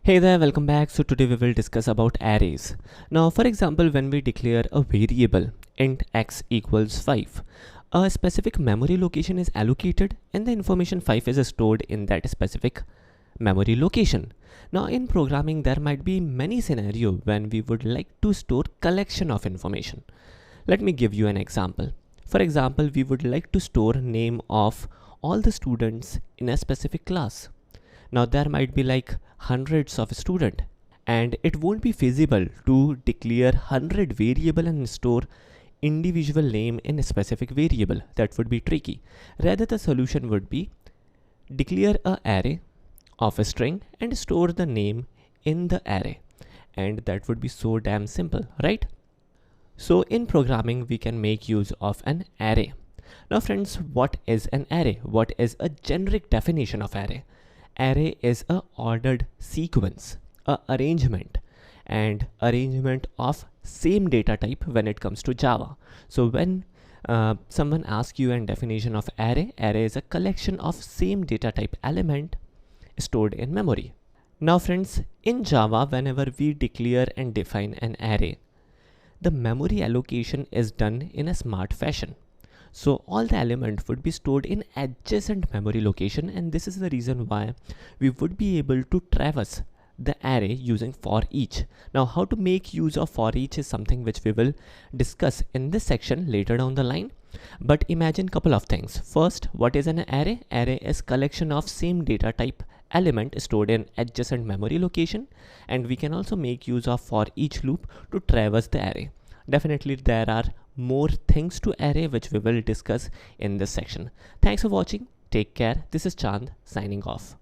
Hey there, welcome back. So today we will discuss about arrays. Now for example, when we declare a variable int x equals 5, a specific memory location is allocated and the information 5 is stored in that specific memory location. Now in programming there might be many scenarios when we would like to store collection of information. Let me give you an example. For example, we would like to store name of all the students in a specific class. Now there might be like hundreds of students and it won't be feasible to declare 100 variable and store individual name in a specific variable. That would be tricky. Rather the solution would be declare a array of a string and store the name in the array, and that would be so damn simple, right? So in programming we can make use of an array. Now friends, what is an array? What is a generic definition of array? Array is a ordered sequence, a arrangement of same data type when it comes to Java. So when someone asks you a definition of array is a collection of same data type element stored in memory. Now friends, in Java, whenever we declare and define an array, the memory allocation is done in a smart fashion. So all the element would be stored in adjacent memory location, and this is the reason why we would be able to traverse the array using for each. Now how to make use of for each is something which we will discuss in this section later down the line. But imagine couple of things. First, what is an array? Array is collection of same data type element stored in adjacent memory location, and we can also make use of for each loop to traverse the array. Definitely there are more things to array which we will discuss in this section. Thanks for watching. Take care. This is Chand signing off.